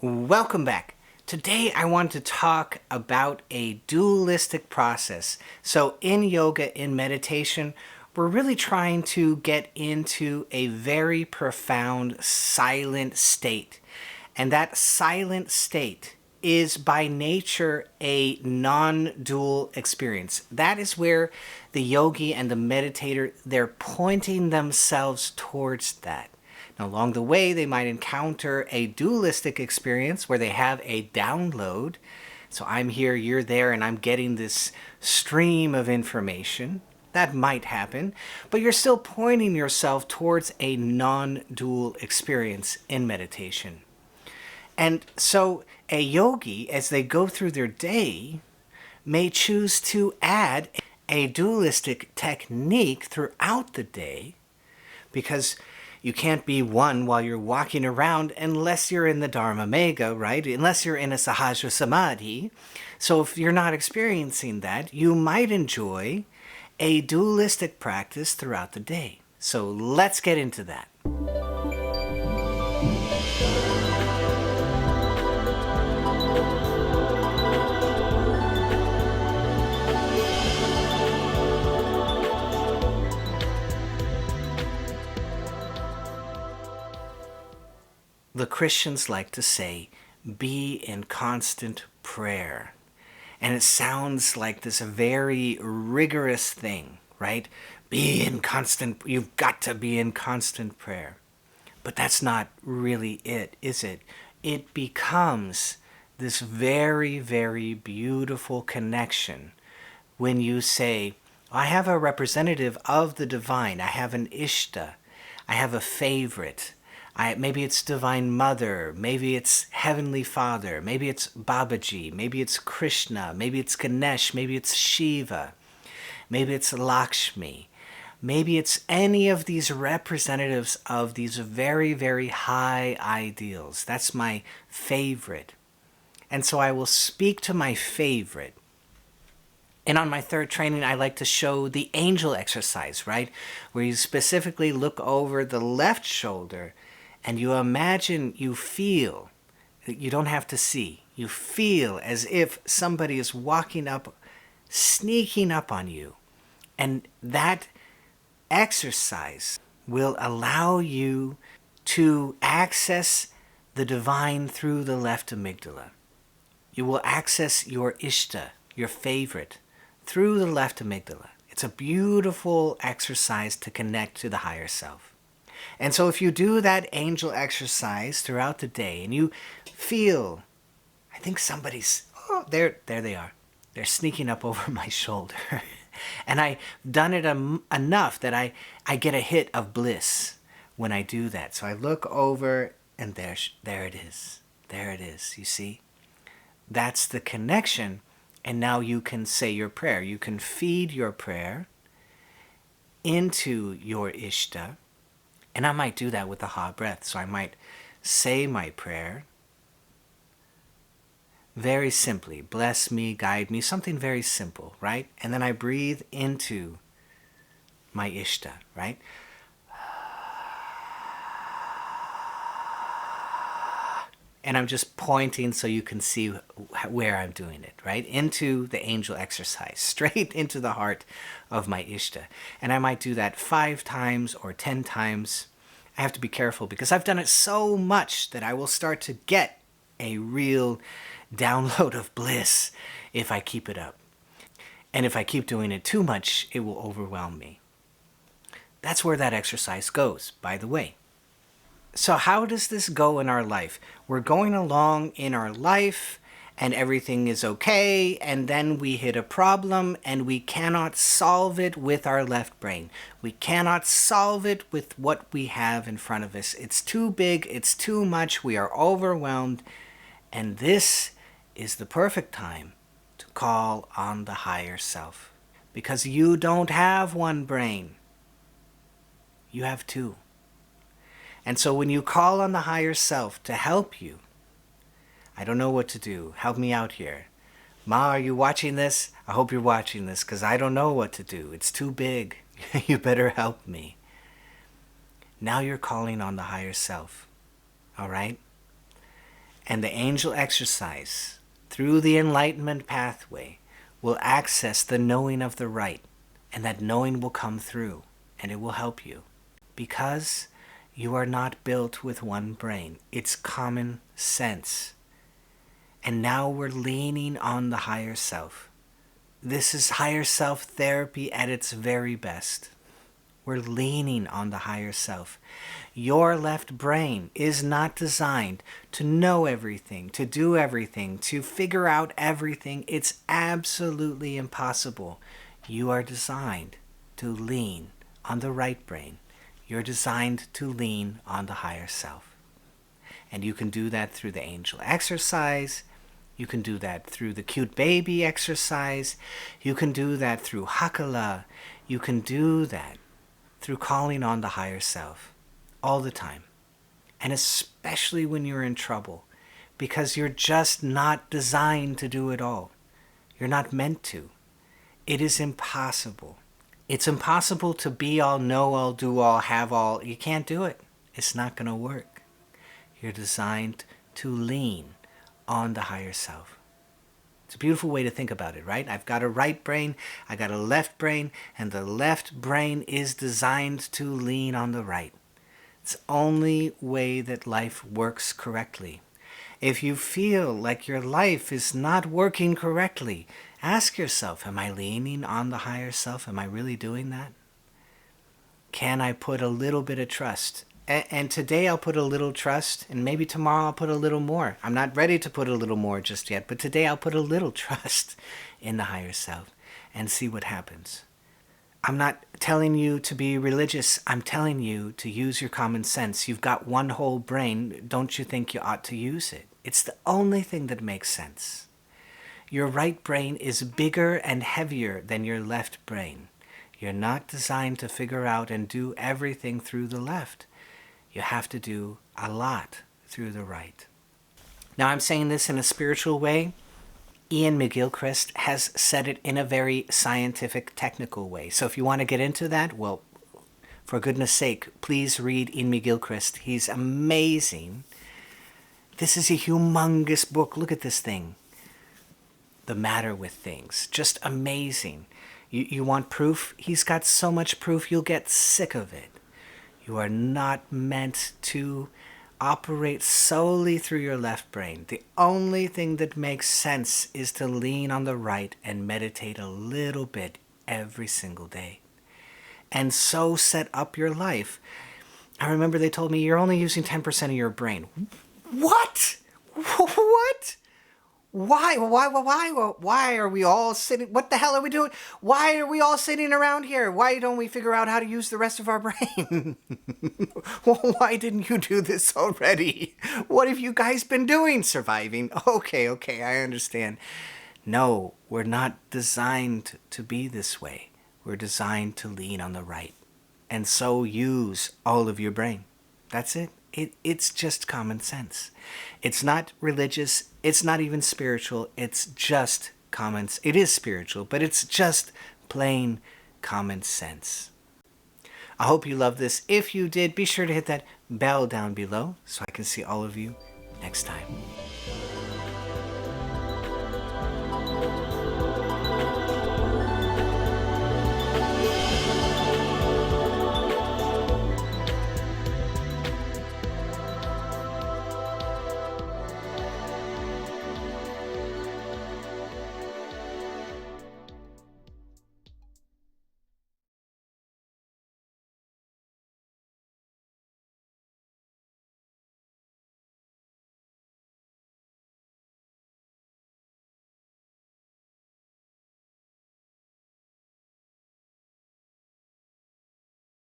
Welcome back. Today I want to talk about a dualistic process. So in yoga, in meditation, we're really trying to get into a very profound silent state. And that silent state is by nature a non-dual experience. That is where the yogi and the meditator, they're pointing themselves towards that. Now, along the way, they might encounter a dualistic experience where they have a download. So I'm here, you're there, and I'm getting this stream of information. That might happen, but you're still pointing yourself towards a non-dual experience in meditation. And so a yogi, as they go through their day, may choose to add a dualistic technique throughout the day because you can't be one while you're walking around unless you're in the Dharma Mega, right? Unless you're in a Sahasra Samadhi. So if you're not experiencing that, you might enjoy a dualistic practice throughout the day. So let's get into that. The Christians like to say, be in constant prayer. And it sounds like this very rigorous thing, right? You've got to be in constant prayer. But that's not really it, is it? It becomes this very, very beautiful connection when you say, I have a representative of the divine. I have an Ishta. I have a favorite. Maybe it's Divine Mother, maybe it's Heavenly Father, maybe it's Babaji, maybe it's Krishna, maybe it's Ganesh, maybe it's Shiva, maybe it's Lakshmi, maybe it's any of these representatives of these very, very high ideals. That's my favorite. And so I will speak to my favorite. And on my third training, I like to show the angel exercise, right? Where you specifically look over the left shoulder and you imagine, you feel, you don't have to see, you feel as if somebody is walking up, sneaking up on you. And that exercise will allow you to access the divine through the left amygdala. You will access your Ishta, your favorite, through the left amygdala. It's a beautiful exercise to connect to the higher self. And so if you do that angel exercise throughout the day and you feel, I think somebody's, there they are. They're sneaking up over my shoulder. And I've done it enough that I get a hit of bliss when I do that. So I look over and there it is. There it is, you see? That's the connection. And now you can say your prayer. You can feed your prayer into your Ishta. And I might do that with the ha breath. So I might say my prayer very simply. Bless me, guide me, something very simple, right? And then I breathe into my Ishta, right? And I'm just pointing so you can see where I'm doing it, right? Into the angel exercise, straight into the heart of my Ishta. And I might do that 5 times or 10 times. I have to be careful because I've done it so much that I will start to get a real download of bliss if I keep it up. And if I keep doing it too much, it will overwhelm me. That's where that exercise goes, by the way. So how does this go in our life? We're going along in our life and everything is okay, and then we hit a problem and we cannot solve it with our left brain. We cannot solve it with what we have in front of us. It's too big, it's too much, we are overwhelmed, and this is the perfect time to call on the higher self. Because you don't have one brain. You have 2. And so when you call on the higher self to help you, I don't know what to do. Help me out here. Ma, are you watching this? I hope you're watching this because I don't know what to do. It's too big. You better help me. Now you're calling on the higher self. All right? And the angel exercise through the enlightenment pathway will access the knowing of the right. And that knowing will come through and it will help you. Because you are not built with one brain. It's common sense. And now we're leaning on the higher self. This is higher self therapy at its very best. We're leaning on the higher self. Your left brain is not designed to know everything, to do everything, to figure out everything. It's absolutely impossible. You are designed to lean on the right brain. You're designed to lean on the higher self. And you can do that through the angel exercise. You can do that through the cute baby exercise. You can do that through Hakala. You can do that through calling on the higher self all the time. And especially when you're in trouble, because you're just not designed to do it all. You're not meant to. It is impossible. It's impossible to be all, know all, do all, have all. You can't do it. It's not going to work. You're designed to lean on the higher self. It's a beautiful way to think about it, right? I've got a right brain, I got a left brain, and the left brain is designed to lean on the right. It's the only way that life works correctly. If you feel like your life is not working correctly, ask yourself, am I leaning on the higher self? Am I really doing that? Can I put a little bit of trust? And today I'll put a little trust, and maybe tomorrow I'll put a little more. I'm not ready to put a little more just yet, but today I'll put a little trust in the higher self and see what happens. I'm not telling you to be religious. I'm telling you to use your common sense. You've got one whole brain. Don't you think you ought to use it? It's the only thing that makes sense. Your right brain is bigger and heavier than your left brain. You're not designed to figure out and do everything through the left. You have to do a lot through the right. Now I'm saying this in a spiritual way. Ian McGilchrist has said it in a very scientific, technical way. So if you want to get into that, well, for goodness sake, please read Ian McGilchrist. He's amazing. This is a humongous book. Look at this thing. The Matter with Things. Just amazing. You want proof? He's got so much proof you'll get sick of it. You are not meant to operate solely through your left brain. The only thing that makes sense is to lean on the right and meditate a little bit every single day. And so set up your life. I remember they told me you're only using 10% of your brain. What? What? Why are we all sitting? What the hell are we doing? Why are we all sitting around here? Why don't we figure out how to use the rest of our brain? Well, why didn't you do this already? What have you guys been doing? Surviving? Okay, I understand. No, we're not designed to be this way. We're designed to lean on the right. And so use all of your brain. That's it. It's just common sense. It's not religious. It's not even spiritual. It's just common. It is spiritual, but it's just plain common sense. I hope you love this. If you did, be sure to hit that bell down below so I can see all of you next time.